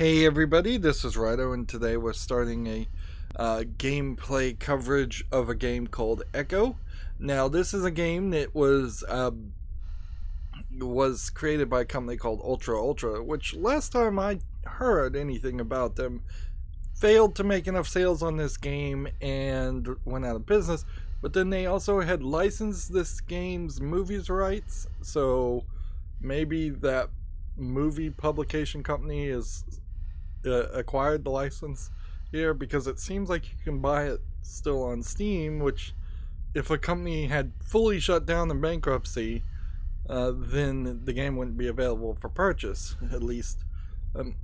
Hey everybody, this is Rydo, and today we're starting a gameplay coverage of a game called Echo. Now, this is a game that was created by a company called Ultra, which last time I heard anything about them, failed to make enough sales on this game and went out of business. But then they also had licensed this game's movies rights, so maybe that movie publication company is acquired the license here, because it seems like you can buy it still on Steam, which if a company had fully shut down in bankruptcy, then the game wouldn't be available for purchase. At least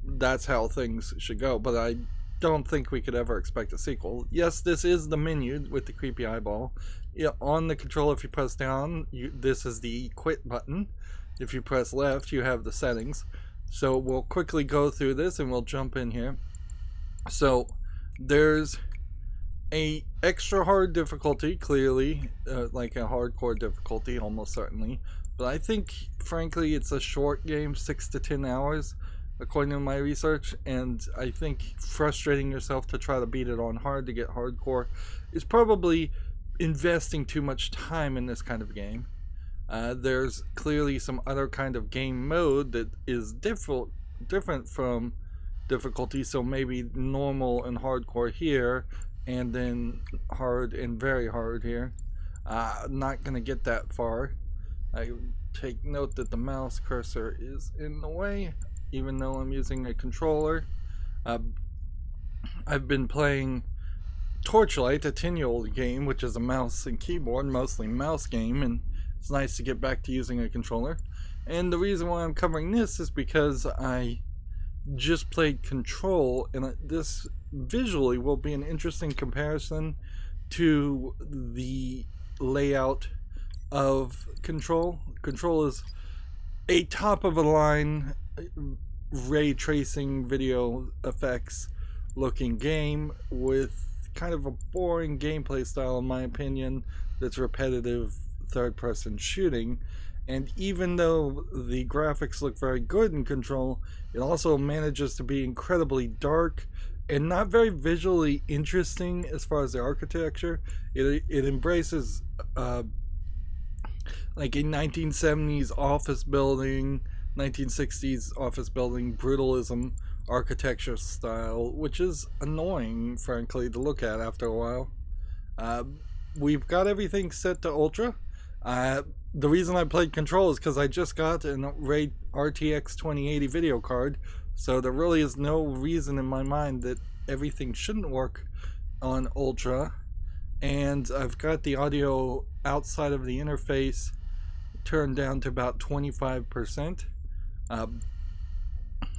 that's how things should go, but I don't think we could ever expect a sequel. Yes, this is the menu with the creepy eyeball. Yeah, on the controller, if you press down, this is the quit button. If you press left, you have the settings. So we'll quickly go through this and we'll jump in here. So there's a extra hard difficulty, clearly, like a hardcore difficulty, almost certainly. But I think, frankly, it's a short game, 6 to 10 hours, according to my research. And I think frustrating yourself to try to beat it on hard to get hardcore is probably investing too much time in this kind of game. There's clearly some other kind of game mode that is different from difficulty, so maybe normal and hardcore here, and then hard and very hard here. Not gonna get that far. I take note that the mouse cursor is in the way, even though I'm using a controller. I've been playing Torchlight, a 10-year-old game, which is a mouse and keyboard, mostly mouse game, and it's nice to get back to using a controller. And the reason why I'm covering this is because I just played Control, and this visually will be an interesting comparison to the layout of Control. Control is a top-of-the-line ray tracing video effects looking game with kind of a boring gameplay style, in my opinion, that's repetitive third-person shooting. And even though the graphics look very good in Control, it also manages to be incredibly dark and not very visually interesting as far as the architecture. It embraces like a 1970s office building, 1960s office building brutalism architecture style, which is annoying, frankly, to look at after a while. We've got everything set to Ultra. The reason I played Control is because I just got an RTX 2080 video card, so there really is no reason in my mind that everything shouldn't work on Ultra. And I've got the audio outside of the interface turned down to about 25%. I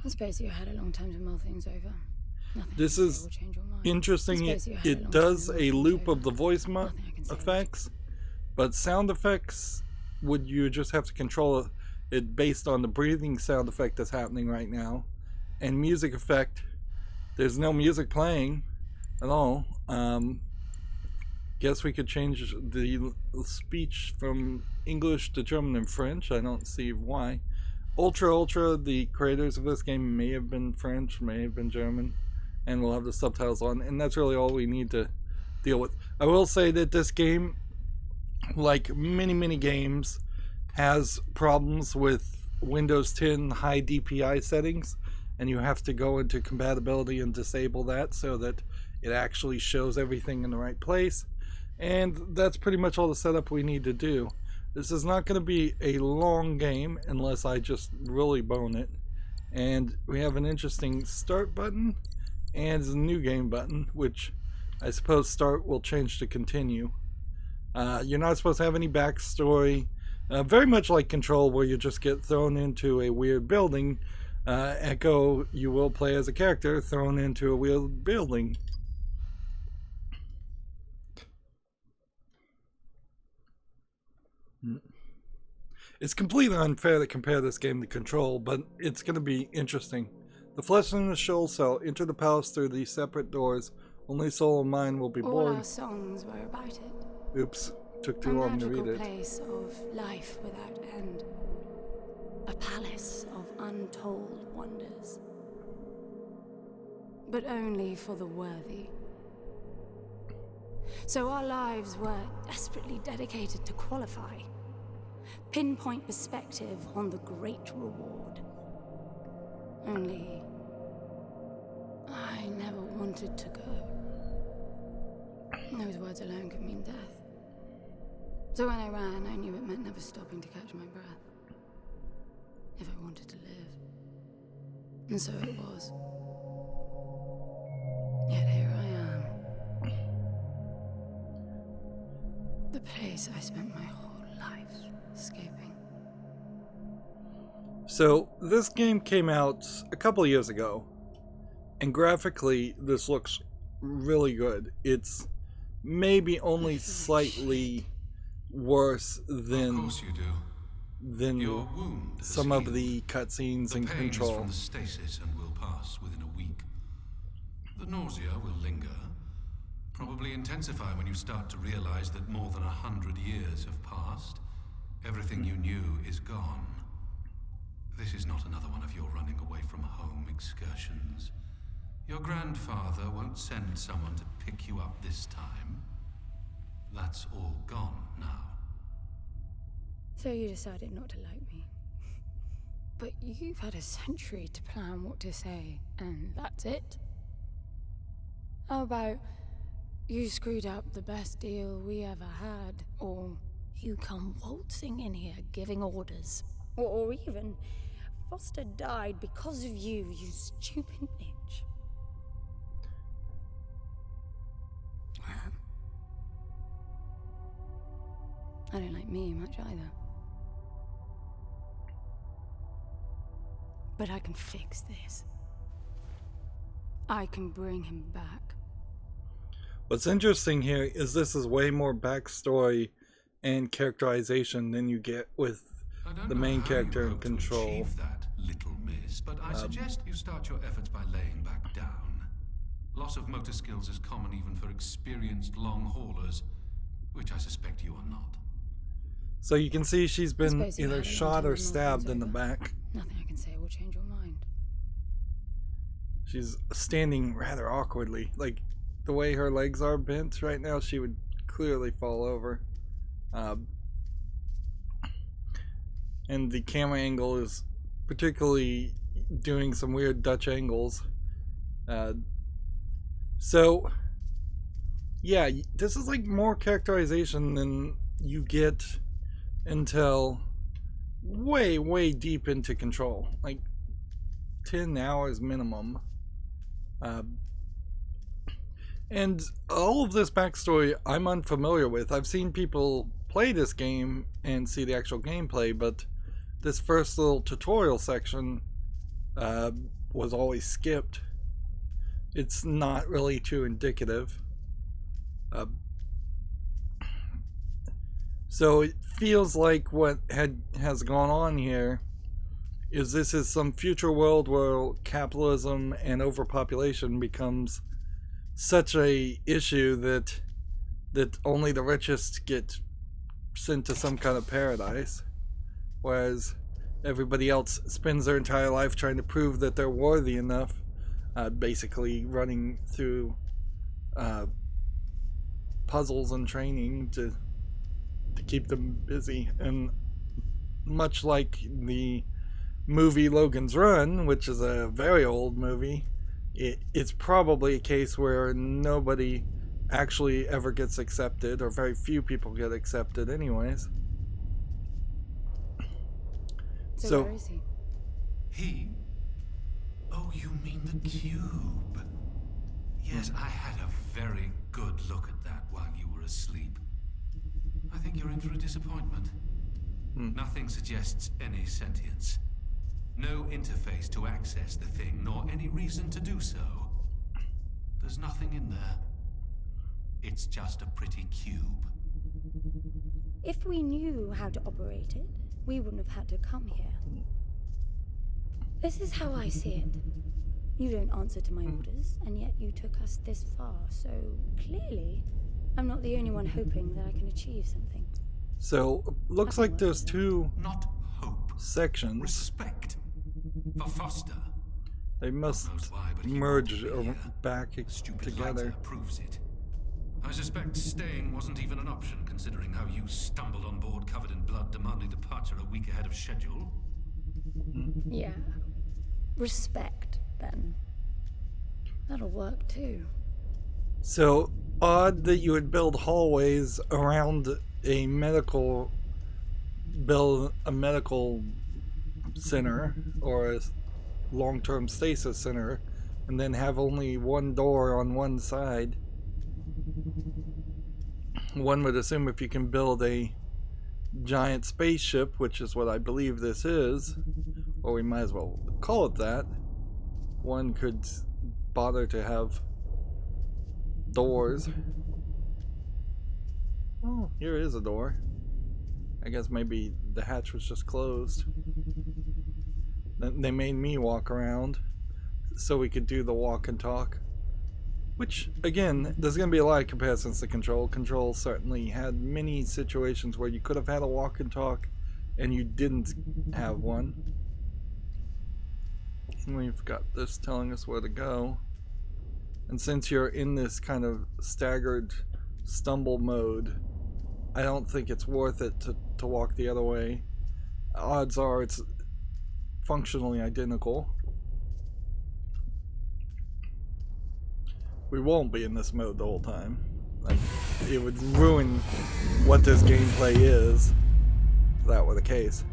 suppose you had a long time to mull things over. Nothing this is will change your mind. interesting. It does a loop of the voice effects, but sound effects, you just have to control it based on the breathing sound effect that's happening right now. And music effect, there's no music playing at all. Guess we could change the speech from English to German and French. I don't see why. Ultra, the creators of this game may have been French, may have been German, and we'll have the subtitles on, and that's really all we need to deal with. I will say that this game, like many games, has problems with Windows 10 high DPI settings, and you have to go into compatibility and disable that so that it actually shows everything in the right place. And that's pretty much all the setup we need to do. This is not going to be a long game unless I just really bone it. And we have an interesting start button and a new game button, which I suppose start will change to continue. You're not supposed to have any backstory. Very much like Control, where you just get thrown into a weird building. Echo, you will play as a character thrown into a weird building. It's completely unfair to compare this game to Control, but it's going to be interesting. The flesh and the soul cell enter the palace through these separate doors. Only soul and mind will be born. All our songs were about it. Oops, took too long to read it. A magical place of life without end. A palace of untold wonders. but only for the worthy. So our lives were desperately dedicated to qualify. Pinpoint perspective on the great reward. Only I never wanted to go. Those words alone could mean death. So when I ran, I knew it meant never stopping to catch my breath. If I wanted to live. And so it was. Yet here I am. The place I spent my whole life escaping. So, this game came out a couple of years ago, and graphically, this looks really good. It's maybe only slightly worse than, Of course you do. than Your wound has some of healed. the cutscenes The and pain is control. from the stasis and will pass within a week. The nausea will linger, probably intensify when you start to realize that more than 100 years have passed. Everything you knew is gone. This is not another one of your running away from home excursions. Your grandfather won't send someone to pick you up this time. That's all gone now. So you decided not to like me. But you've had a century to plan what to say, and that's it? How about you screwed up the best deal we ever had, or you come waltzing in here giving orders, or even Foster died because of you, you stupid bitch. I don't like me much either. But I can fix this. I can bring him back. What's interesting here is this is way more backstory and characterization than you get with I don't the know main how character you in hope to control. achieve that, little miss, but I suggest you start your efforts by laying back down. Loss of motor skills is common even for experienced long haulers, which I suspect you are not. So you can see she's been suppose you either had a shot long or time stabbed to in the mull things back. Nothing I can say will change your mind. She's standing rather awkwardly. Like, the way her legs are bent right now, she would clearly fall over. And the camera angle is particularly doing some weird Dutch angles. So, yeah, this is like more characterization than you get until way, way deep into Control. Like 10 hours minimum. And all of this backstory I'm unfamiliar with. I've seen people play this game and see the actual gameplay, but this first little tutorial section was always skipped. It's not really too indicative. So it feels like what has gone on here is this is some future world where capitalism and overpopulation becomes such a issue that only the richest get sent to some kind of paradise, whereas everybody else spends their entire life trying to prove that they're worthy enough, basically running through puzzles and training to keep them busy. And much like the movie Logan's Run, which is a very old movie, it's probably a case where nobody actually ever gets accepted, or very few people get accepted anyways. So where is he? He? Oh, you mean the cube? Yes, I had a very good look at that while you were asleep. I think you're in for a disappointment. Nothing suggests any sentience. No interface to access the thing, nor any reason to do so. There's nothing in there. It's just a pretty cube. If we knew how to operate it, we wouldn't have had to come here. This is how I see it. You don't answer to my orders, and yet you took us this far, so clearly I'm not the only one hoping that I can achieve something. So looks like there's two Not hope. sections. Respect. For Foster. They must God knows why, but he merge wanted me here. back Stupid together. lighter proves it. I suspect staying wasn't even an option, considering how you stumbled on board covered in blood, demanding departure a week ahead of schedule. Yeah. Respect, then. That'll work too. So odd that you would build hallways around a medical center or a long-term stasis center, and then have only one door on one side. One would assume if you can build a giant spaceship, which is what I believe this is, or we might as well call it that, one could bother to have doors. Oh, here is a door. I guess maybe the hatch was just closed. They made me walk around so we could do the walk and talk. Which, again, there's going to be a lot of comparisons to Control. Control certainly had many situations where you could have had a walk and talk and you didn't have one. And we've got this telling us where to go. And since you're in this kind of staggered stumble mode, I don't think it's worth it to walk the other way. Odds are it's functionally identical. We won't be in this mode the whole time. Like, it would ruin what this gameplay is if that were the case.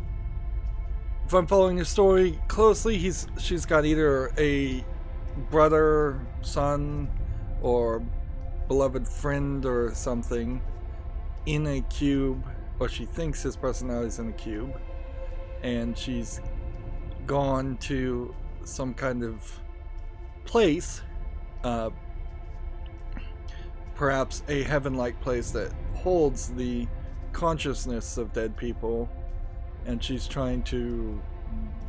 If I'm following the story closely, she's got either a brother, son, or beloved friend or something in a cube, or she thinks his personality's in a cube, and she's gone to some kind of place, perhaps a heaven-like place that holds the consciousness of dead people, and she's trying to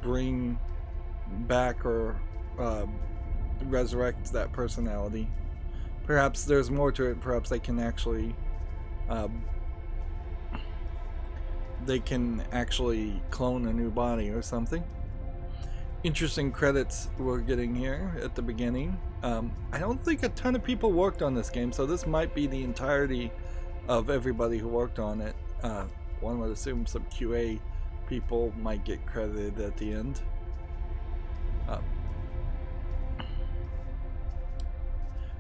bring back or resurrect that personality. Perhaps there's more to it. Perhaps they can actually clone a new body or something. Interesting credits we're getting here at the beginning. I don't think a ton of people worked on this game, so this might be the entirety of everybody who worked on it. One would assume some QA people might get credited at the end.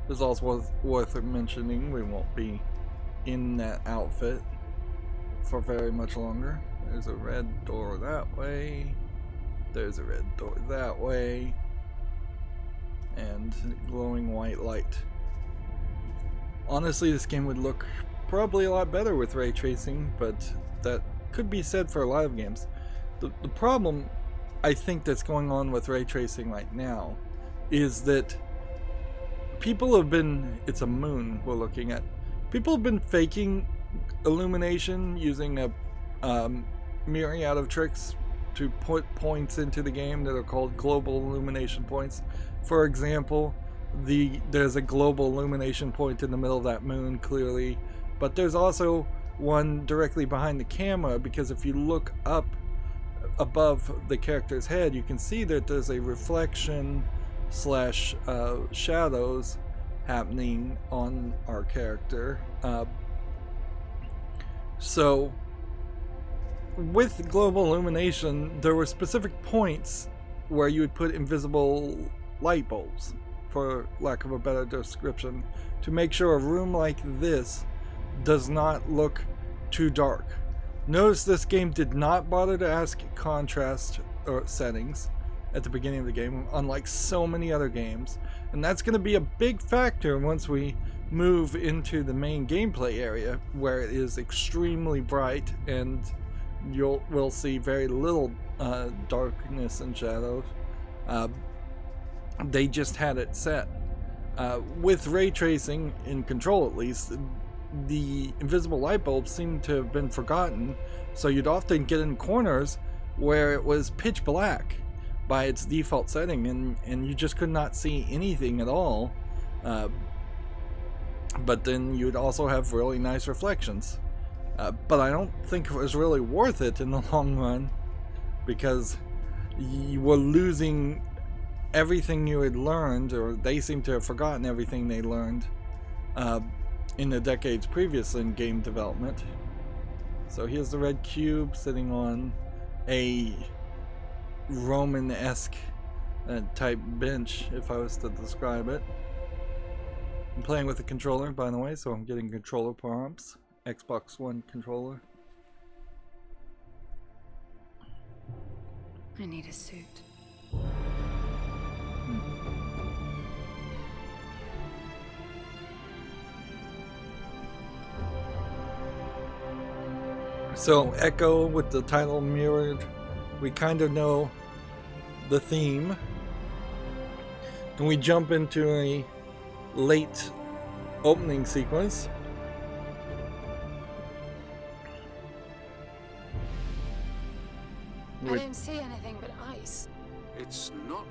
It's also worth mentioning we won't be in that outfit for very much longer. There's a red door that way. There's a red door that way. And glowing white light. Honestly, this game would look probably a lot better with ray tracing, but that could be said for a lot of games. The problem I think that's going on with ray tracing right now is that people have been, it's a moon we're looking at, people have been faking illumination using a myriad of tricks to put points into the game that are called global illumination points. For example, there's a global illumination point in the middle of that moon, clearly, but there's also one directly behind the camera, because if you look up above the character's head, you can see that there's a reflection slash shadows happening on our character. So with global illumination, there were specific points where you would put invisible light bulbs, for lack of a better description, to make sure a room like this does not look too dark. Notice this game did not bother to ask contrast or settings at the beginning of the game, unlike so many other games, and that's going to be a big factor once we move into the main gameplay area, where it is extremely bright and we'll see very little darkness and shadows. They just had it set. With ray tracing, in Control at least, the invisible light bulbs seem to have been forgotten, so you'd often get in corners where it was pitch black by its default setting, and you just could not see anything at all. But then you'd also have really nice reflections. But I don't think it was really worth it in the long run, because you were losing everything you had learned, or they seem to have forgotten everything they learned in the decades previous in game development. So here's the red cube sitting on a Roman-esque type bench, if I was to describe it. I'm playing with a controller, by the way, so I'm getting controller prompts. Xbox One controller. I need a suit. So Echo with the title mirrored, we kind of know the theme, and we jump into a late opening sequence. I don't see anything but ice. It's not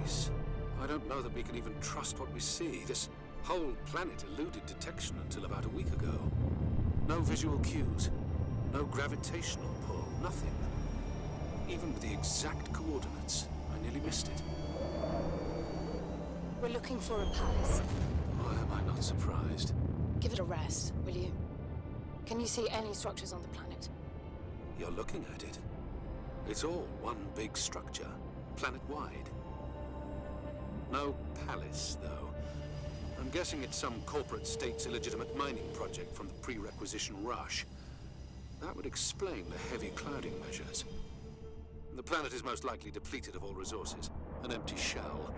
ice. I don't know that we can even trust what we see. This whole planet eluded detection until about a week ago. No visual cues, no gravitational pull, nothing. Even with the exact coordinates, I nearly missed it. We're looking for a palace. Why am I not surprised? Give it a rest, will you? Can you see any structures on the planet? You're looking at it. It's all one big structure, planet-wide. No palace, though. I'm guessing it's some corporate state's illegitimate mining project from the pre-requisition rush. That would explain the heavy clouding measures. The planet is most likely depleted of all resources. An empty shell.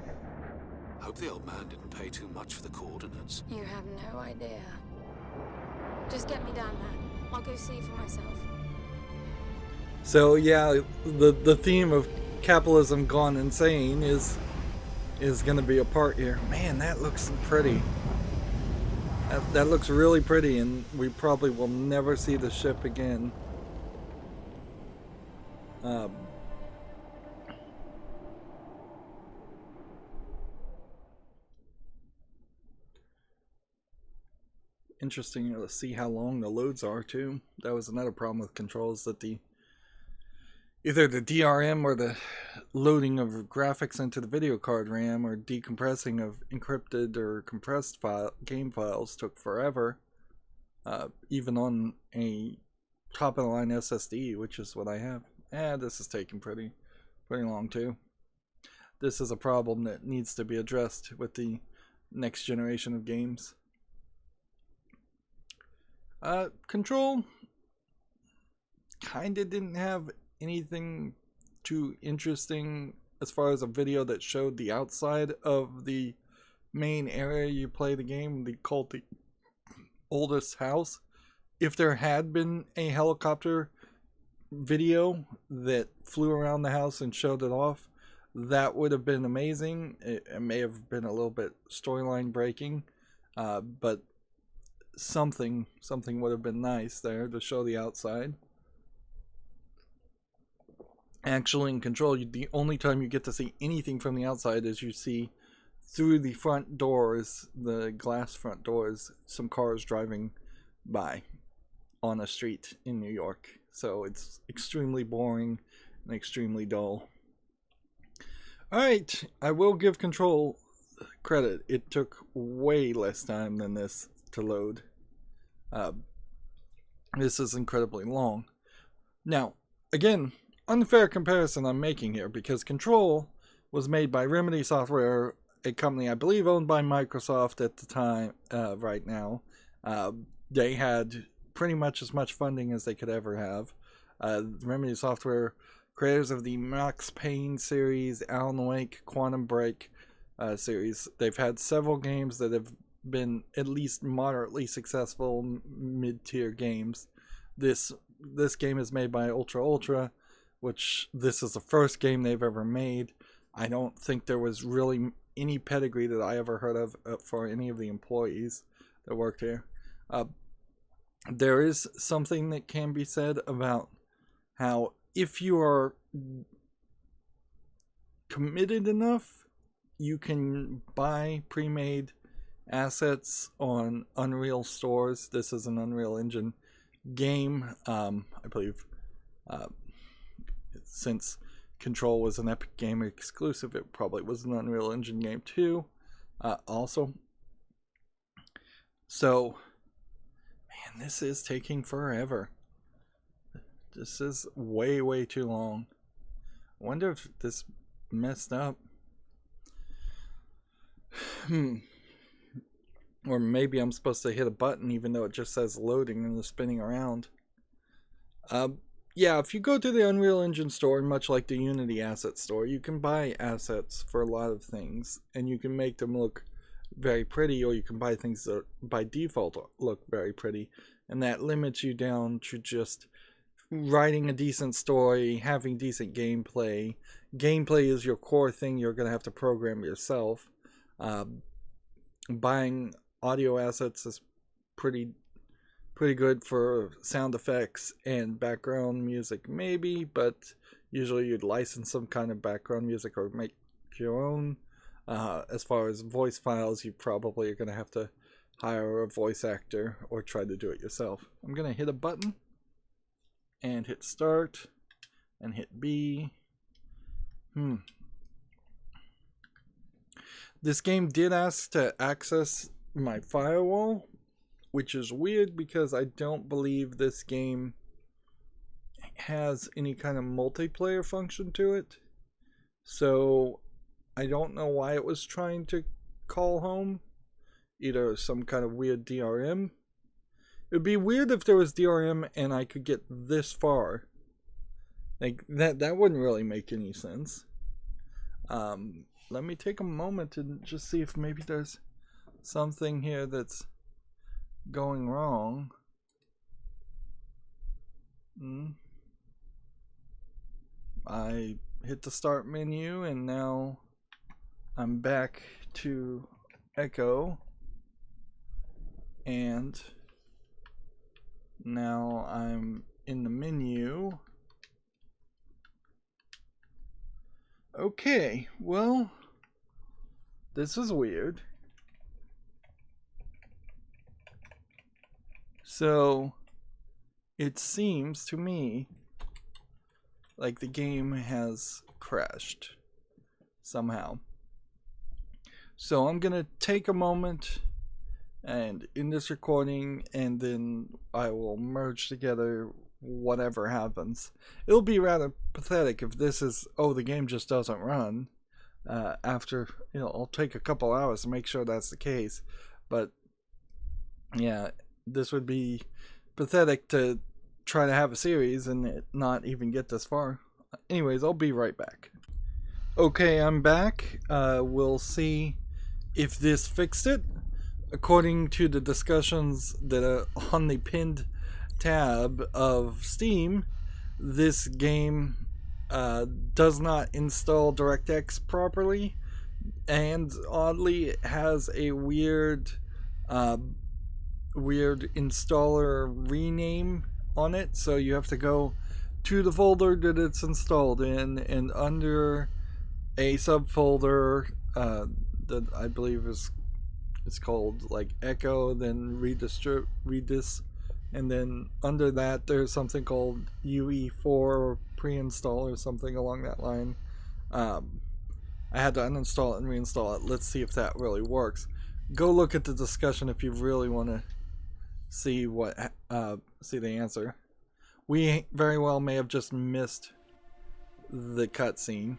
Hope the old man didn't pay too much for the coordinates. You have no idea. Just get me down there. I'll go see for myself. So yeah, the theme of capitalism gone insane is going to be a part here. Man, that looks pretty. That looks really pretty, and we probably will never see the ship again. Interesting to see how long the loads are too. That was another problem with controls, that either the DRM or the loading of graphics into the video card RAM or decompressing of encrypted or compressed game files took forever, even on a top-of-the-line SSD, which is what I have. This is taking pretty long too. This is a problem that needs to be addressed with the next generation of games. Control kinda didn't have anything too interesting as far as a video that showed the outside of the main area you play the game, called the oldest house. If there had been a helicopter video that flew around the house and showed it off, that would have been amazing. It may have been a little bit storyline breaking, but something would have been nice there to show the outside. Actually, in Control, the only time you get to see anything from the outside is you see through the front doors, the glass front doors, some cars driving by on a street in New York. So it's extremely boring and extremely dull. Alright, I will give Control credit. It took way less time than this to load. This is incredibly long. Now, again, unfair comparison I'm making here, because Control was made by Remedy Software, a company I believe owned by Microsoft at the time. Right now, they had pretty much as much funding as they could ever have. Remedy Software, creators of the Max Payne series, Alan Wake, Quantum Break series. They've had several games that have been at least moderately successful mid-tier games. This game is made by Ultra, which this is the first game they've ever made. I don't think there was really any pedigree that I ever heard of for any of the employees that worked here. There is something that can be said about how if you are committed enough, you can buy pre-made assets on Unreal stores. This is an Unreal Engine game. I believe since Control was an Epic Games exclusive. It probably was an Unreal Engine game too, also. So, man, this is taking forever. This is way, way too long. I wonder if this messed up. Or maybe I'm supposed to hit a button even though it just says loading and is spinning around. Yeah, if you go to the Unreal Engine store, much like the Unity asset store, you can buy assets for a lot of things, and you can make them look very pretty, or you can buy things that by default look very pretty, and that limits you down to just writing a decent story, having decent gameplay. Gameplay is your core thing you're going to have to program yourself. Buying audio assets is pretty good for sound effects and background music maybe, but usually you'd license some kind of background music or make your own. As far as voice files, you probably are going to have to hire a voice actor or try to do it yourself. I'm going to hit a button and hit start and hit B. This game did ask to access my firewall, which is weird because I don't believe this game has any kind of multiplayer function to it. So I don't know why it was trying to call home. Either some kind of weird DRM. It would be weird if there was DRM and I could get this far. Like that wouldn't really make any sense. Let me take a moment to just see if maybe there's something here that's going wrong. I hit the start menu and now I'm back to Echo, and now I'm in the menu. Okay, well, this is weird. So, it seems to me like the game has crashed somehow. So I'm going to take a moment and in this recording, and then I will merge together whatever happens. It'll be rather pathetic if this is, oh, the game just doesn't run. After, I'll take a couple hours to make sure that's the case. But, yeah, this would be pathetic to try to have a series and it not even get this far. Anyways, I'll be right back. Okay, I'm back. We'll see if this fixed it. According to the discussions that are on the pinned tab of Steam, this game does not install DirectX properly, and oddly it has a weird installer rename on it, so you have to go to the folder that it's installed in, and under a subfolder that I believe is called like Echo, then redis, and then under that there's something called UE4 pre-install or something along that line. I had to uninstall it and reinstall it. Let's see if that really works. Go look at the discussion if you really want to see see the answer. We very well may have just missed the cutscene.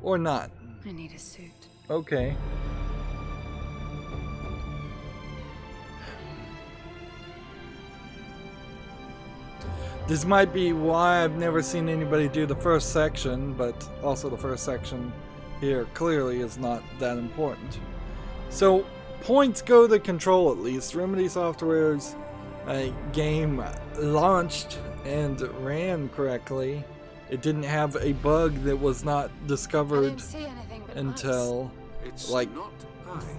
Or not. I need a suit. Okay. This might be why I've never seen anybody do the first section, but also the first section here clearly is not that important. So, points go to Control at least. Remedy Software's game launched and ran correctly. It didn't have a bug that was not discovered until like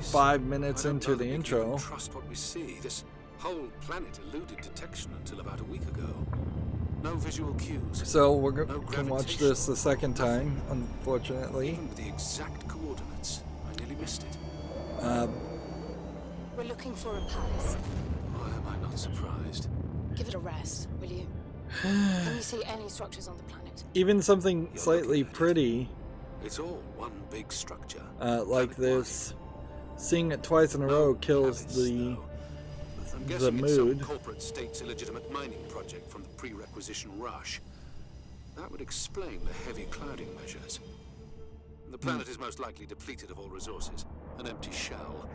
5 minutes into the intro. Trust what we see. This whole planet eluded detection until about a week ago. No visual cues. So we're going to watch this the second time, unfortunately. Even with the exact coordinates, I nearly missed it. We're looking for a palace. Why am I not surprised? Give it a rest, will you? Can you see any structures on the planet it. even something You're slightly looking at it. pretty It's all one big structure. like this, seeing it twice in a No row kills palace, the though. I'm guessing it's mood. some corporate state's illegitimate mining project from the pre-requisition rush. That would explain the heavy clouding measures. The planet is most likely depleted of all resources. An empty shell.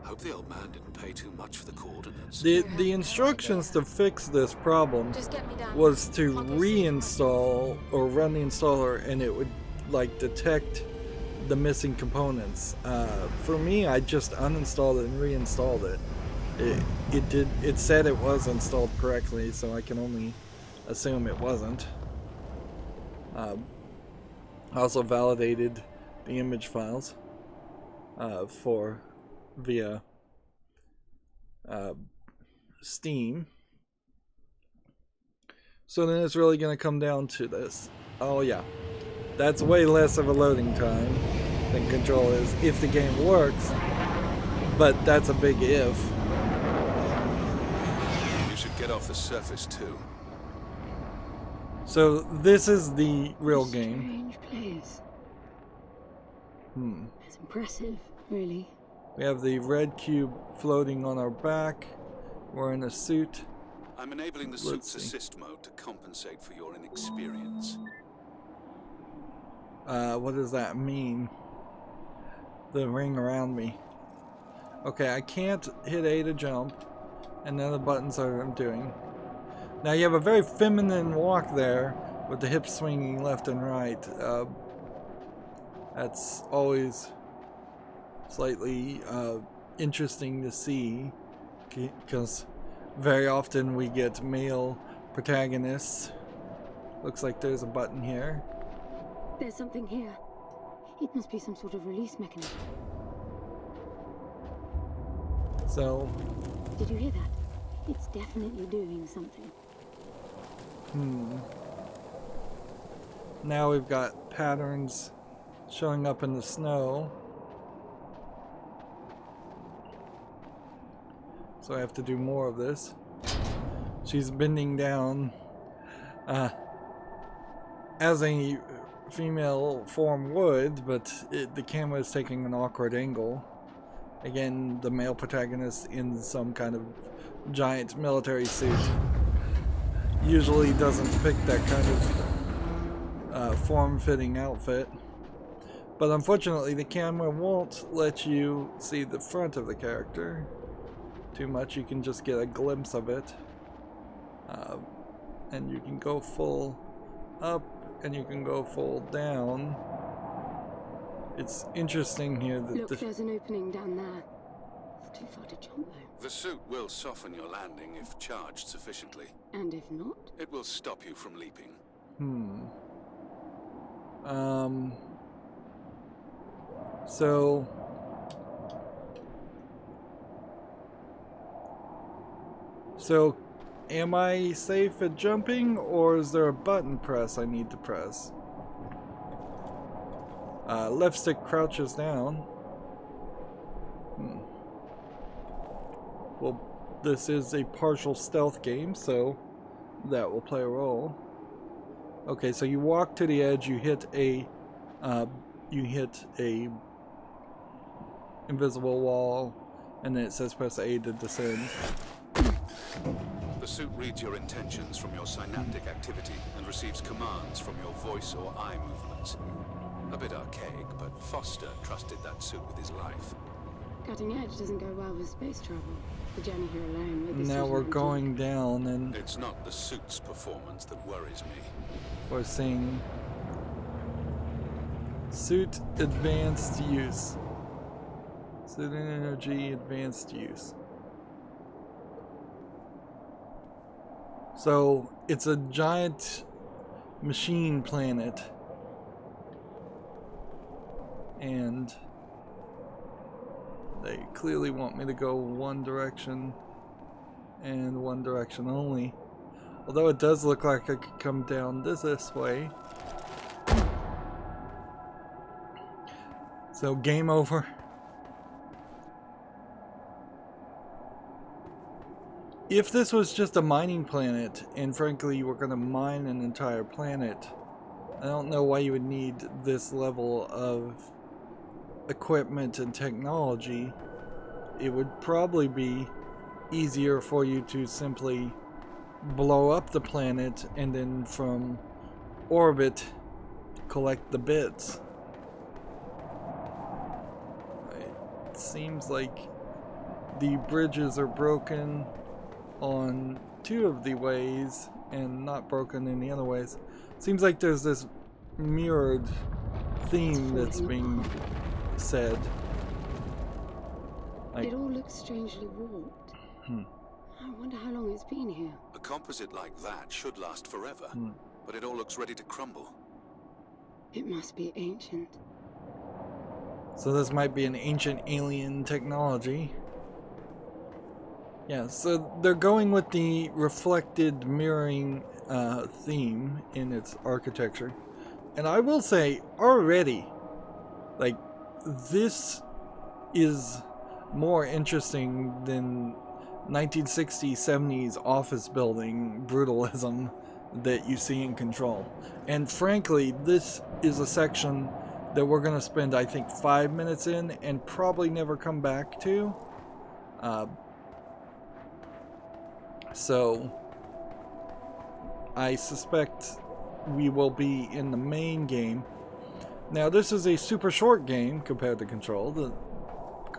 Hope the old man didn't pay too much for the coordinates. The instructions to fix this problem Just get me down. was to I'll go see if I reinstall or run the installer, and it would like detect the missing components. For me, I just uninstalled it and reinstalled it. It said it was installed correctly, so I can only assume it wasn't. I also validated the image files via Steam. So then it's really going to come down to this. Oh yeah, that's way less of a loading time than Control is if the game works, but that's a big if. You should get off the surface too. So this is the real game. Strange place. It's impressive, really. We have the red cube floating on our back. We're in a suit. I'm enabling the Let's suit's see. assist mode to compensate for your inexperience. What does that mean? The ring around me. Okay, I can't hit A to jump, and then the buttons are I'm doing. Now you have a very feminine walk there, with the hips swinging left and right. That's always slightly interesting to see, because very often we get male protagonists. Looks like there's a button here. There's something here. It must be some sort of release mechanism. So, Did you hear that? It's definitely doing something. now we've got patterns showing up in the snow. So I have to do more of this. She's bending down. As a female form would, but the camera is taking an awkward angle. Again, the male protagonist in some kind of giant military suit usually doesn't pick that kind of form-fitting outfit. But unfortunately, the camera won't let you see the front of the character too much. You can just get a glimpse of it. And you can go full up and you can go full down. It's interesting here that Look, there's an opening down there. It's too far to jump, though. The suit will soften your landing if charged sufficiently. And if not? It will stop you from leaping. So am I safe at jumping, or is there a button press I need to press? Left stick crouches down. Well, this is a partial stealth game, so that will play a role. Okay, so you walk to the edge, you hit a invisible wall, and then it says press A to descend. The suit reads your intentions from your synaptic activity and receives commands from your voice or eye movements. A bit archaic, but Foster trusted that suit with his life. Cutting edge doesn't go well with space travel. The journey here alone with this Now suit we're and going down, and It's not the suit's performance that worries me. we're seeing suit advanced use. Suit and energy advanced use. So it's a giant machine planet, and they clearly want me to go one direction and one direction only. Although it does look like I could come down this way. So game over. if this was just a mining planet, and frankly you were going to mine an entire planet, I don't know why you would need this level of equipment and technology. It would probably be easier for you to simply blow up the planet and then from orbit collect the bits. It seems like the bridges are broken on 2 of the ways and not broken in the other ways. Seems like there's this mirrored theme that's being said. It all looks strangely warped. I wonder how long it's been here. A composite like that should last forever, but it all looks ready to crumble. It must be ancient. So this might be an ancient alien technology. Yeah, so they're going with the reflected mirroring theme in its architecture. And I will say, already, like, this is more interesting than 1960s, 70s office building brutalism that you see in Control. And frankly, this is a section that we're going to spend, I think, 5 minutes in and probably never come back to. So I suspect we will be in the main game. Now, this is a super short game compared to Control, the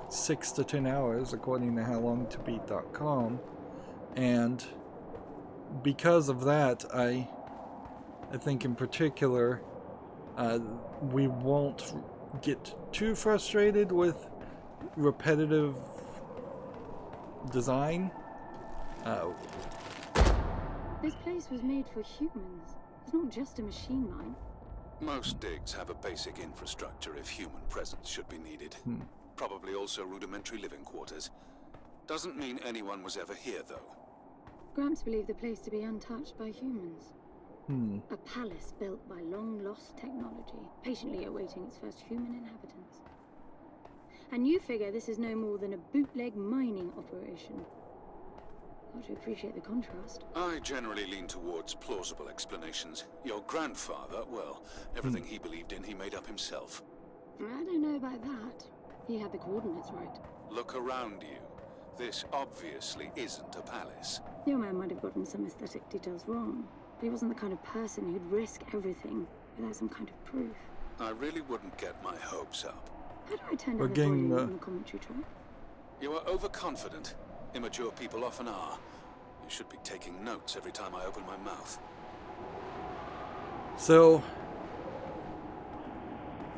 6 to 10 hours according to howlongtobeat.com, and because of that, I think in particular we won't get too frustrated with repetitive design. This place was made for humans. It's not just a machine mine. Most digs have a basic infrastructure if human presence should be needed. Probably also rudimentary living quarters. Doesn't mean anyone was ever here, though. Gramps believed the place to be untouched by humans. A palace built by long-lost technology, patiently awaiting its first human inhabitants. And you figure this is no more than a bootleg mining operation. Got to appreciate the contrast. I generally lean towards plausible explanations. Your grandfather, well, everything he believed in, he made up himself. I don't know about that. He had the coordinates right. Look around you. This obviously isn't a palace. Your man might have gotten some aesthetic details wrong, but he wasn't the kind of person who'd risk everything without some kind of proof. I really wouldn't get my hopes up. How do I turn down the volume on the commentary track? You are overconfident. Immature people often are. You should be taking notes every time I open my mouth. So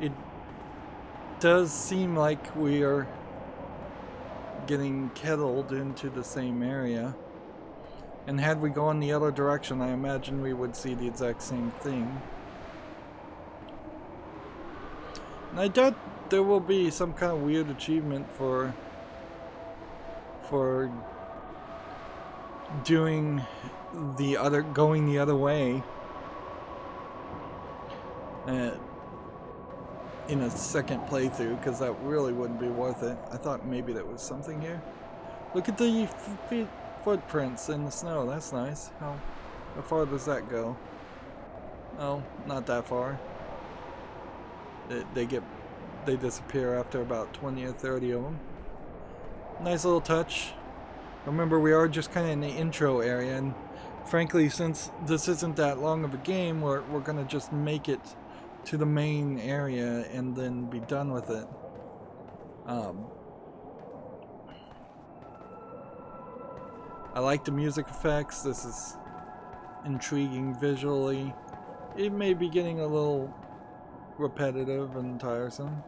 it does seem like we are getting kettled into the same area. And had we gone the other direction, I imagine we would see the exact same thing. And I doubt there will be some kind of weird achievement for doing going the other way in a second playthrough, because that really wouldn't be worth it. I thought maybe there was something here. Look at the footprints in the snow. That's nice. How far does that go? Oh, not that far. They disappear after about 20 or 30 of them. Nice little touch. Remember, we are just kind of in the intro area, and frankly, since this isn't that long of a game, we're gonna just make it to the main area and then be done with it. I like the music effects. This is intriguing visually. It may be getting a little repetitive and tiresome.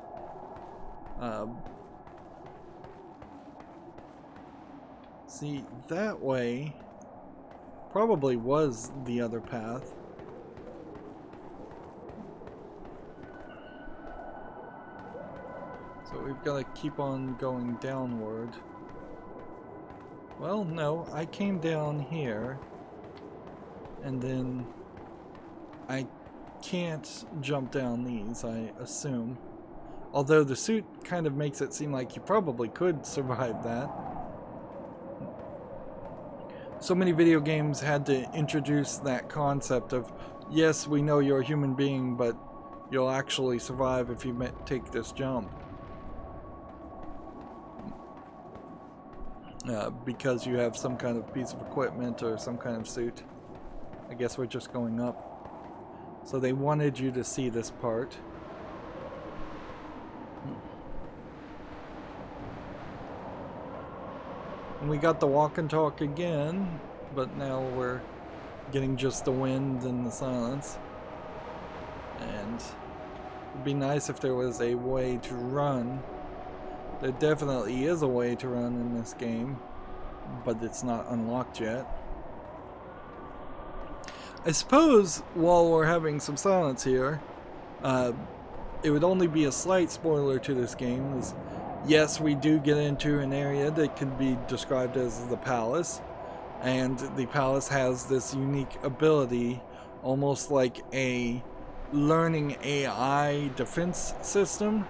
See, that way probably was the other path. So we've got to keep on going downward. Well, no, I came down here, and then I can't jump down these, I assume. Although the suit kind of makes it seem like you probably could survive that. so many video games had to introduce that concept of, yes, we know you're a human being, but you'll actually survive if you take this jump. Because you have some kind of piece of equipment or some kind of suit. I guess we're just going up. So they wanted you to see this part. And we got the walk and talk again, but now we're getting just the wind and the silence. And it'd be nice if there was a way to run. There definitely is a way to run in this game, but it's not unlocked yet. I suppose while we're having some silence here, it would only be a slight spoiler to this game. Is, yes, we do get into an area that could be described as the palace, and the palace has this unique ability, almost like a learning AI defense system,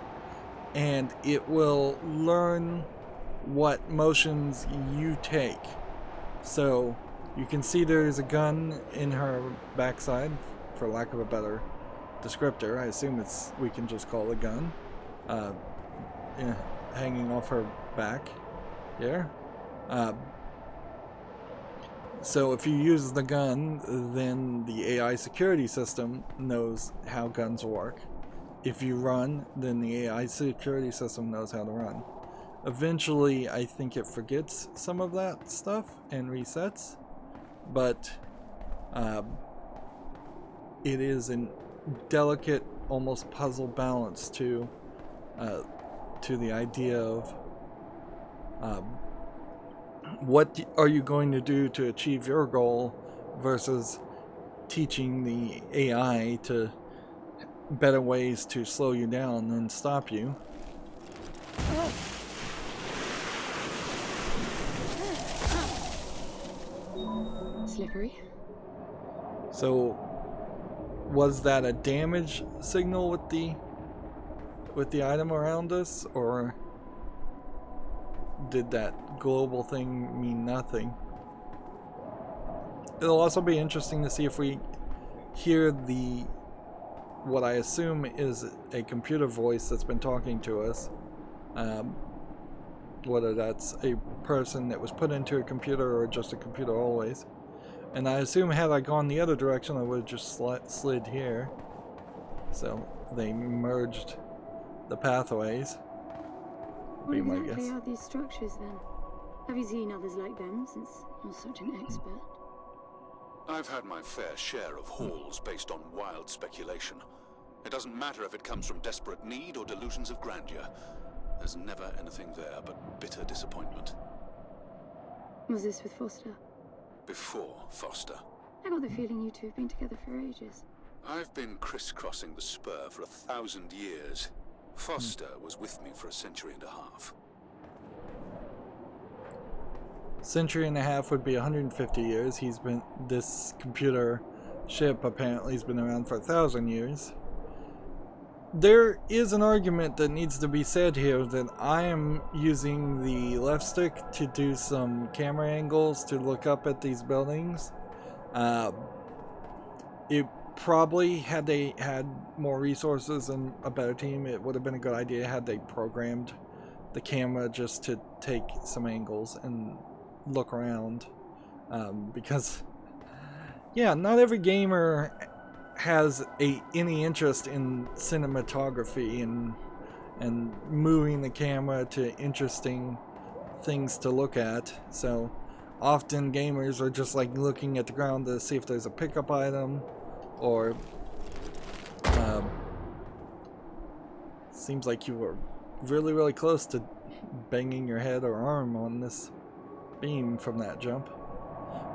and it will learn what motions you take. So you can see there's a gun in her backside, for lack of a better descriptor. I assume we can just call it a gun, hanging off her back here. So if you use the gun, then the AI security system knows how guns work. If you run, then the AI security system knows how to run. Eventually, I think it forgets some of that stuff and resets, but it is a delicate, almost puzzle balance to the idea of what are you going to do to achieve your goal versus teaching the AI to better ways to slow you down and stop you. Slippery. So was that a damage signal with the item around us, or did that global thing mean nothing? It'll also be interesting to see if we hear what I assume is a computer voice that's been talking to us. Whether that's a person that was put into a computer or just a computer always. And I assume had I gone the other direction, I would have just slid here. So they merged the pathways. What exactly are these structures then? Have you seen others like them since you're such an expert? I've had my fair share of hauls based on wild speculation. It doesn't matter if it comes from desperate need or delusions of grandeur. There's never anything there but bitter disappointment. Was this with Foster? Before Foster. I got the feeling you two have been together for ages. I've been crisscrossing the spur for 1,000 years. Foster was with me for a century and a half. Century and a half would be 150 years. This computer ship apparently has been around for 1,000 years. There is an argument that needs to be said here that I am using the left stick to do some camera angles to look up at these buildings. It probably, had they had more resources and a better team, it would have been a good idea had they programmed the camera just to take some angles and look around. Because, yeah, not every gamer has any interest in cinematography and moving the camera to interesting things to look at. So often gamers are just like looking at the ground to see if there's a pickup item, or seems like you were really, really close to banging your head or arm on this beam from that jump.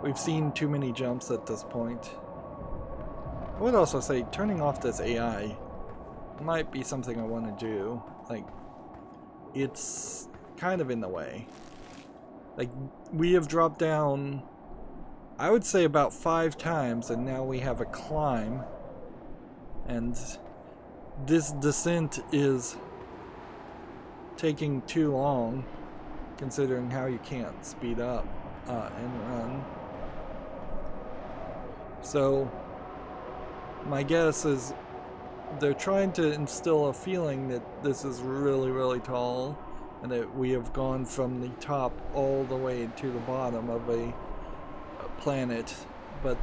We've seen too many jumps at this point. I would also say turning off this AI might be something I want to do. Like, it's kind of in the way. Like, we have dropped down, I would say, about 5 times, and now we have a climb. And this descent is taking too long, considering how you can't speed up and run. So my guess is they're trying to instill a feeling that this is really, really tall and that we have gone from the top all the way to the bottom of a planet, but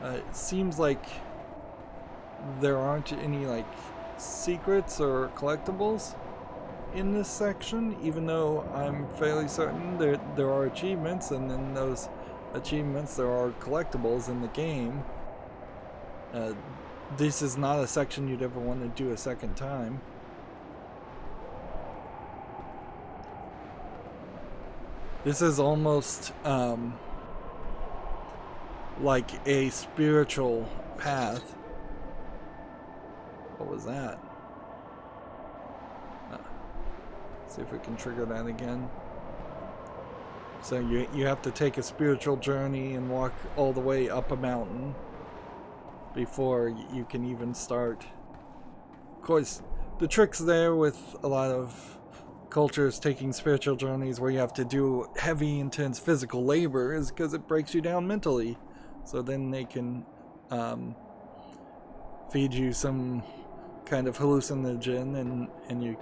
it seems like there aren't any like secrets or collectibles in this section, even though I'm fairly certain there are achievements, and in those achievements there are collectibles in the game. This is not a section you'd ever want to do a second time. This is almost like a spiritual path. What was that? See if we can trigger that again. So you have to take a spiritual journey and walk all the way up a mountain before you can even start. Of course, the trick's there with a lot of cultures taking spiritual journeys where you have to do heavy, intense physical labor is because it breaks you down mentally. So then they can feed you some kind of hallucinogen, and you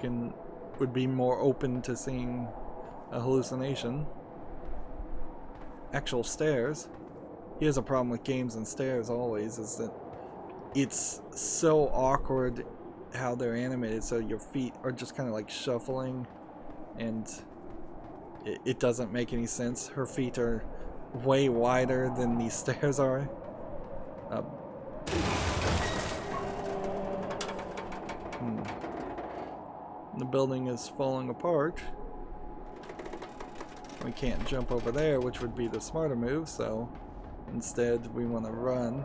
would be more open to seeing a hallucination. Actual stairs. Here's a problem with games and stairs always, is that it's so awkward how they're animated, so your feet are just kind of like shuffling, and it doesn't make any sense. Her feet are way wider than these stairs are. The building is falling apart. We can't jump over there, which would be the smarter move, so instead we want to run.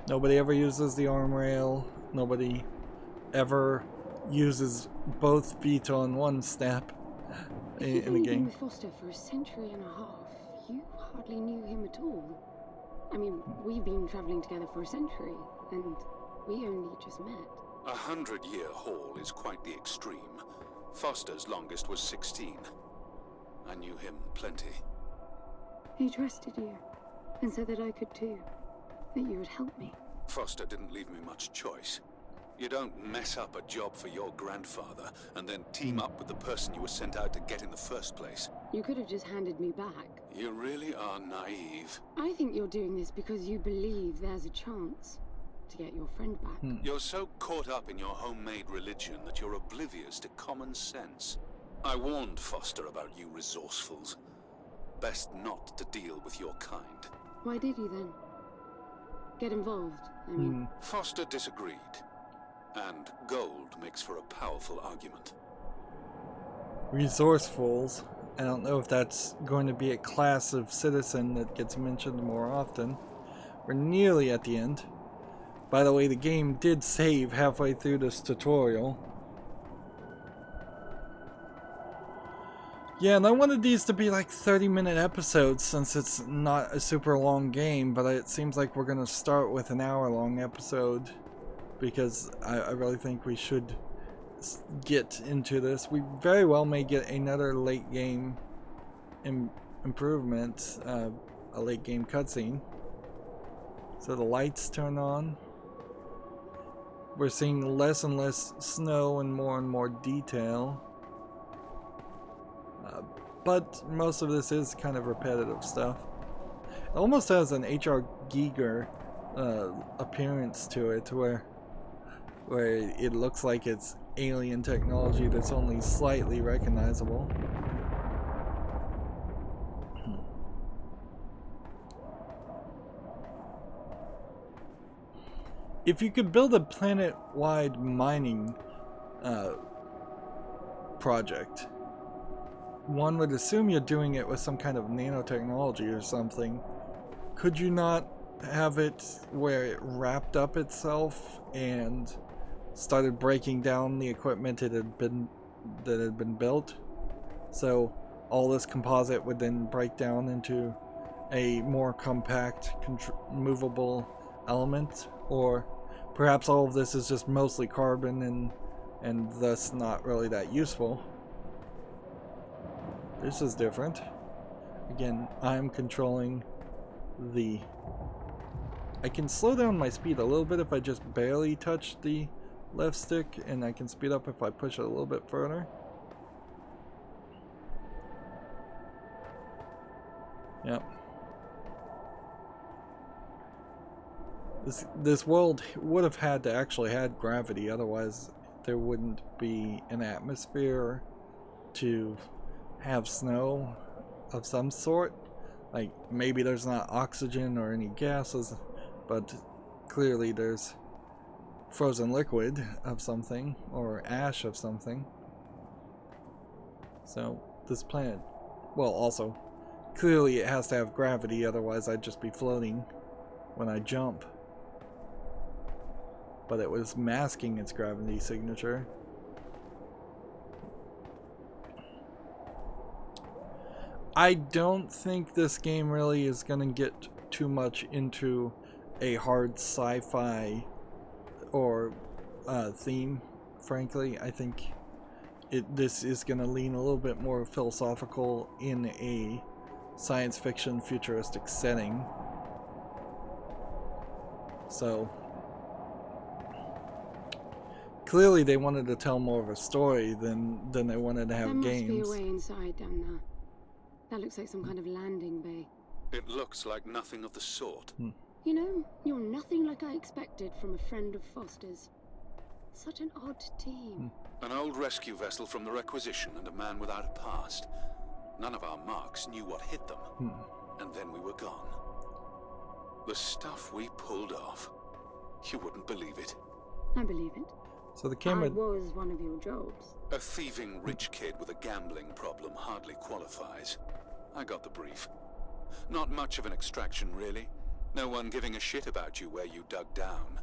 Nobody ever uses the arm rail. Nobody ever uses both feet on one step in the game. You've been with Foster for a century and a half. You hardly knew him at all. I mean, we've been traveling together for a century, and we only just met. 100-year haul is quite the extreme. Foster's longest was 16. I knew him plenty. He trusted you, and said that I could too. That you would help me. Foster didn't leave me much choice. You don't mess up a job for your grandfather and then team up with the person you were sent out to get in the first place. You could have just handed me back. You really are naive. I think you're doing this because you believe there's a chance to get your friend back. You're so caught up in your homemade religion that you're oblivious to common sense. I warned Foster about you resourcefuls. Best not to deal with your kind. Why did you then? Get involved, I mean. Foster disagreed. And gold makes for a powerful argument. Resourcefuls. I don't know if that's going to be a class of citizen that gets mentioned more often. We're nearly at the end. By the way, the game did save halfway through this tutorial. Yeah, and I wanted these to be like 30-minute episodes since it's not a super long game, but it seems like we're going to start with an hour-long episode because I really think we should get into this. We very well may get another late game improvement, a late game cutscene. So the lights turn on. We're seeing less and less snow and more detail. But most of this is kind of repetitive stuff. It almost has an H.R. Giger appearance to it, where it looks like it's alien technology that's only slightly recognizable. If you could build a planet-wide mining project, one would assume you're doing it with some kind of nanotechnology or something. Could you not have it where it wrapped up itself and started breaking down the equipment that had been built? So all this composite would then break down into a more compact, movable element, or perhaps all of this is just mostly carbon and thus not really that useful. This is different. Again, I'm controlling the... I can slow down my speed a little bit if I just barely touch the left stick, and I can speed up if I push it a little bit further. Yep. This world would have had to actually had gravity, otherwise there wouldn't be an atmosphere to have snow of some sort. Like, maybe there's not oxygen or any gases, but clearly there's frozen liquid of something, or ash of something. So, this planet, well, also, clearly it has to have gravity, otherwise I'd just be floating when I jump. But it was masking its gravity signature. I don't think this game really is going to get too much into a hard sci-fi or theme, frankly. I think this is going to lean a little bit more philosophical in a science fiction futuristic setting. So clearly they wanted to tell more of a story than they wanted to have games. There must be a way inside down there. That looks like some kind of landing bay. It looks like nothing of the sort. You know, you're nothing like I expected from a friend of Foster's. Such an odd team. An old rescue vessel from the Requisition and a man without a past. None of our marks knew what hit them. And then we were gone. The stuff we pulled off. You wouldn't believe it. I believe it. So the camera... I was one of your jobs. A thieving rich kid with a gambling problem hardly qualifies. I got the brief. Not much of an extraction, really. No one giving a shit about you where you dug down.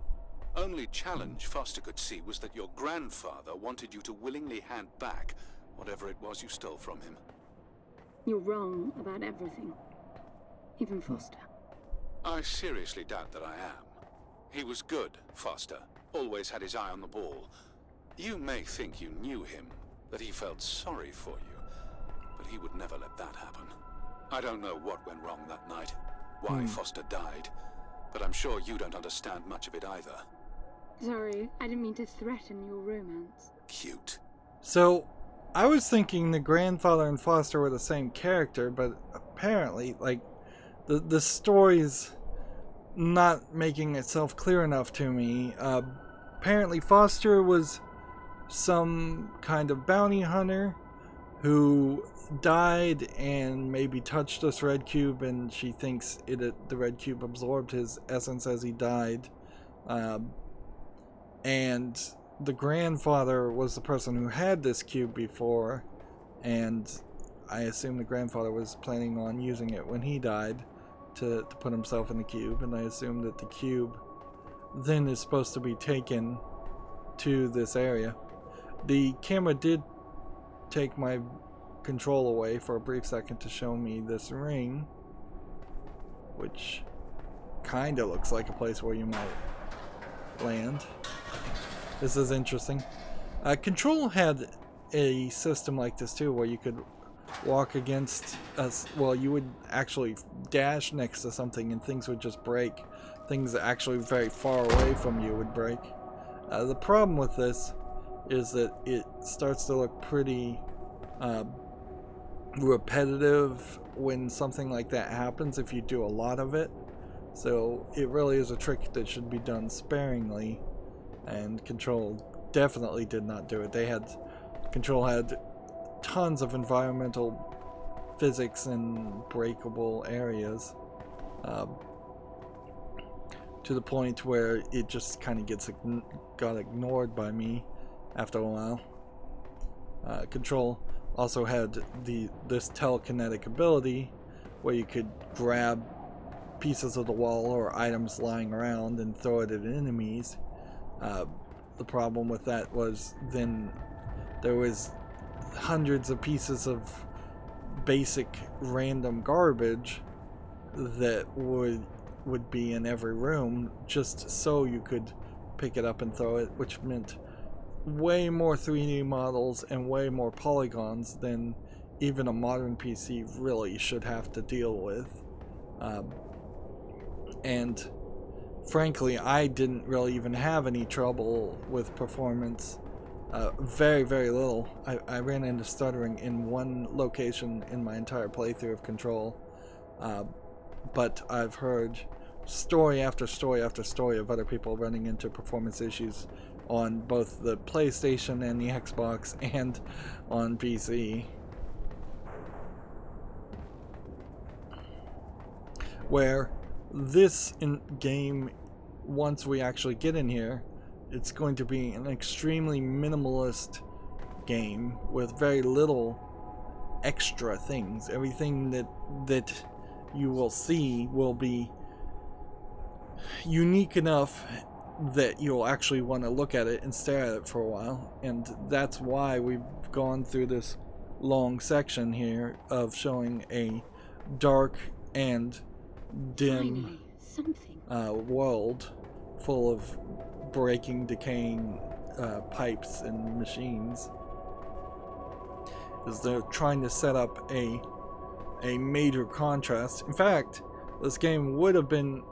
Only challenge Foster could see was that your grandfather wanted you to willingly hand back whatever it was you stole from him. You're wrong about everything. Even Foster. I seriously doubt that I am. He was good, Foster. Always had his eye on the ball. You may think you knew him, that he felt sorry for you, but he would never let that happen. I don't know what went wrong that night, why Foster died, but I'm sure you don't understand much of it either. Sorry, I didn't mean to threaten your romance. Cute. So, I was thinking the grandfather and Foster were the same character, but apparently, like, the story's not making itself clear enough to me. Apparently Foster was some kind of bounty hunter who died and maybe touched this red cube, and she thinks the red cube absorbed his essence as he died. And the grandfather was the person who had this cube before, and I assume the grandfather was planning on using it when he died to put himself in the cube, and I assume that the cube then is supposed to be taken to this area. The camera did take my control away for a brief second to show me this ring, which kind of looks like a place where you might land. This is interesting. Control had a system like this too, where you could walk against us. Well, you would actually dash next to something and things would just break. Things actually very far away from you would break. The problem with this is that it starts to look pretty repetitive when something like that happens, if you do a lot of it. So it really is a trick that should be done sparingly, and Control definitely did not do it. Control had tons of environmental physics and breakable areas, to the point where it just kind of got ignored by me after a while. Control also had this telekinetic ability where you could grab pieces of the wall or items lying around and throw it at enemies. The problem with that was then there was hundreds of pieces of basic random garbage that would be in every room just so you could pick it up and throw it, which meant way more 3D models and way more polygons than even a modern PC really should have to deal with. And frankly, I didn't really even have any trouble with performance. Very, very little. I ran into stuttering in one location in my entire playthrough of Control. But I've heard story after story after story of other people running into performance issues on both the PlayStation and the Xbox and on PC. Where this game, once we actually get in here, it's going to be an extremely minimalist game with very little extra things. Everything that you will see will be unique enough that you'll actually want to look at it and stare at it for a while. And that's why we've gone through this long section here of showing a dark and dim world full of breaking, decaying pipes and machines. Is they're trying to set up a major contrast. In fact, this game would have been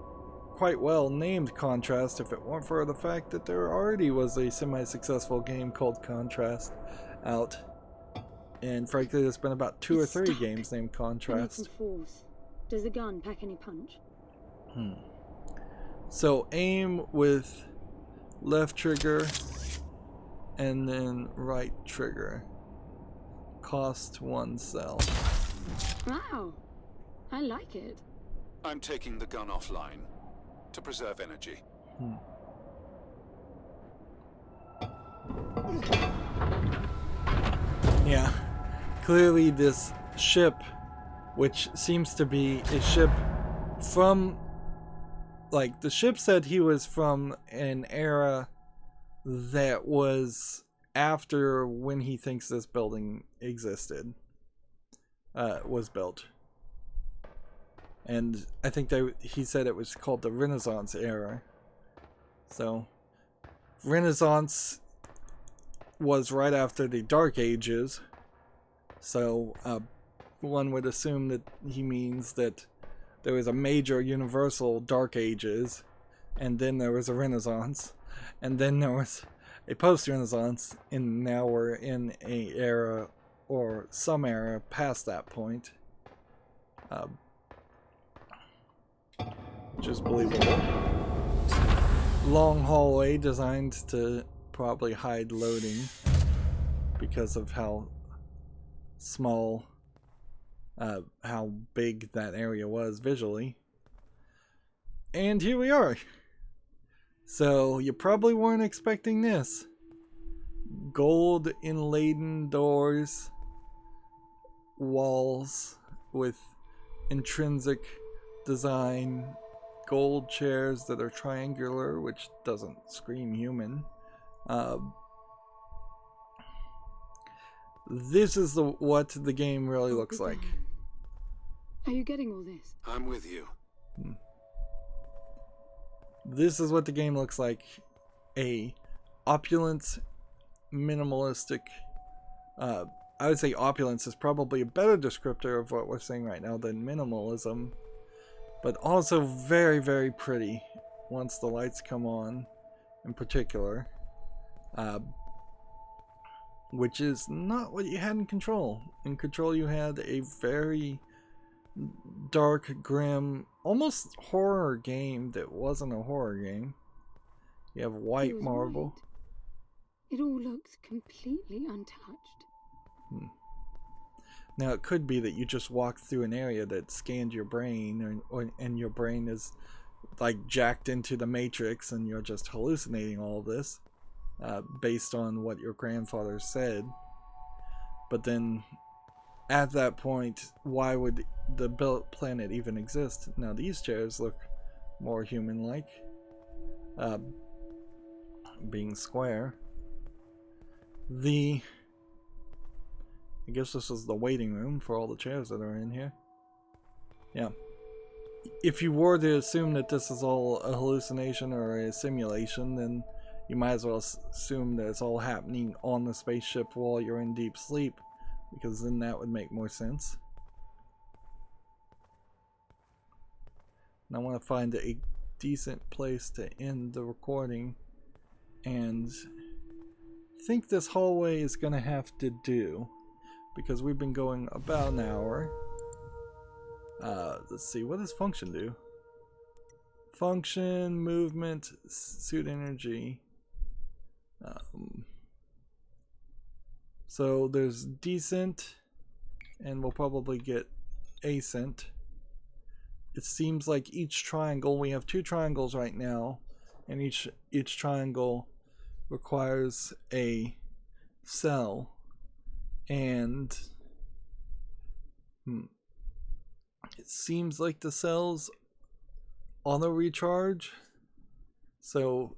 quite well named Contrast if it weren't for the fact that there already was a semi-successful game called Contrast out. And frankly, there's been about 2 or 3 games named Contrast. Does the gun pack any punch? So aim with left trigger and then right trigger. Cost 1 cell. Wow, I like it. I'm taking the gun offline to preserve energy. Yeah, clearly this ship, which seems to be a ship from, like, the ship said he was from an era that was after when he thinks this building existed, was built. And I think he said it was called the Renaissance era. So, Renaissance was right after the Dark Ages. So, one would assume that he means that there was a major universal Dark Ages, and then there was a Renaissance, and then there was a post-Renaissance, and now we're in a era, or some era past that point. Which is believable. Long hallway designed to probably hide loading because of how small, how big that area was visually. And here we are. So you probably weren't expecting this. Gold inladen doors, walls with intrinsic design, gold chairs that are triangular, which doesn't scream human. This is what the game really looks like. Are you getting all this? I'm with you. This is what the game looks like. A opulent, minimalistic, I would say opulence is probably a better descriptor of what we're saying right now than minimalism, but also very, very pretty once the lights come on, in particular, which is not what you had in Control. In Control you had a very dark, grim, almost horror game that wasn't a horror game. You have white marble. It all looks completely untouched. Now it could be that you just walked through an area that scanned your brain, and your brain is like jacked into the Matrix, and you're just hallucinating all of this based on what your grandfather said. But then at that point, why would the planet even exist? Now these chairs look more human-like, being square. I guess this is the waiting room for all the chairs that are in here. Yeah. If you were to assume that this is all a hallucination or a simulation, then you might as well assume that it's all happening on the spaceship while you're in deep sleep, because then that would make more sense. And I want to find a decent place to end the recording, and I think this hallway is going to have to do, because we've been going about an hour. Let's see, what does function do? Function, movement, suit energy. So there's decent, and we'll probably get ascent. It seems like each triangle, we have 2 triangles right now, and each triangle requires a cell, and it seems like the cells auto recharge. So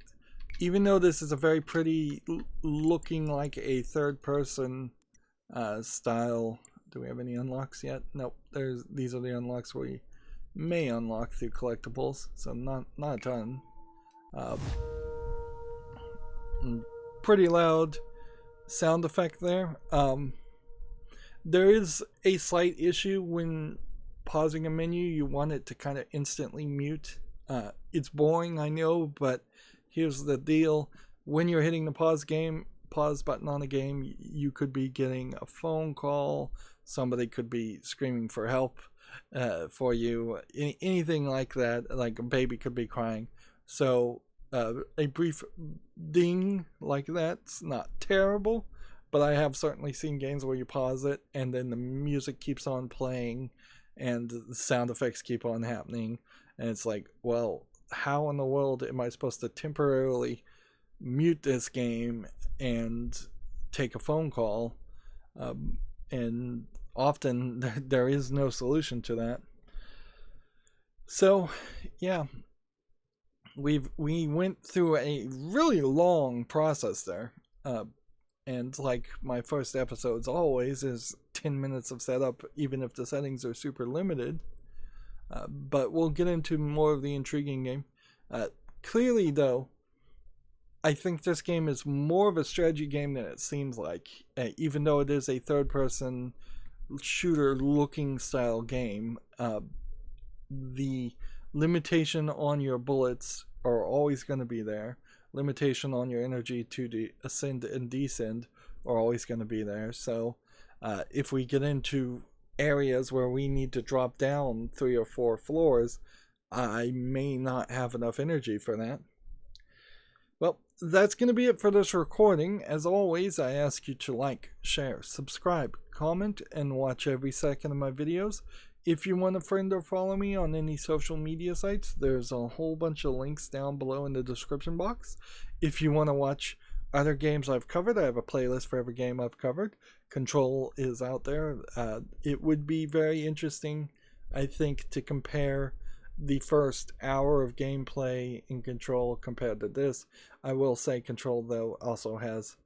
even though this is a very pretty looking like a third person style, do we have any unlocks yet? Nope. These are the unlocks we may unlock through collectibles, so not a ton. Pretty loud sound effect there. There is a slight issue when pausing a menu. You want it to kind of instantly mute. It's boring, I know, but here's the deal. When you're hitting the pause button on a game, you could be getting a phone call, somebody could be screaming for help for you, anything like that, like a baby could be crying. So a brief ding like that's not terrible, but I have certainly seen games where you pause it and then the music keeps on playing and the sound effects keep on happening, and it's like, well, how in the world am I supposed to temporarily mute this game and take a phone call? And often there is no solution to that. So yeah, we went through a really long process there, and like my first episodes always is 10 minutes of setup, even if the settings are super limited. But we'll get into more of the intriguing game. Clearly though, I think this game is more of a strategy game than it seems like, even though it is a third person shooter looking style game. The limitation on your bullets are always going to be there. Limitation on your energy to ascend and descend are always going to be there. So if we get into areas where we need to drop down 3 or 4 floors, I may not have enough energy for that. Well, that's going to be it for this recording. As always, I ask you to like, share, subscribe, comment, and watch every second of my videos. If you want a friend or follow me on any social media sites, there's a whole bunch of links down below in the description box. If you want to watch other games I've covered, I have a playlist for every game I've covered. Control is out there. It would be very interesting, I think, to compare the first hour of gameplay in Control compared to this. I will say Control, though, also has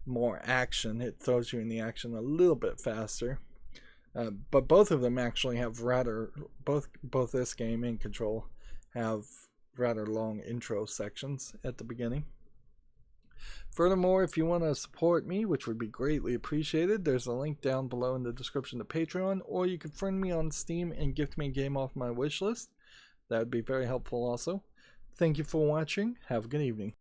more action. It throws you in the action a little bit faster. But both of them actually have rather, both this game and Control have rather long intro sections at the beginning. Furthermore, if you want to support me, which would be greatly appreciated, there's a link down below in the description to Patreon, or you can friend me on Steam and gift me a game off my wishlist. That would be very helpful also. Thank you for watching. Have a good evening.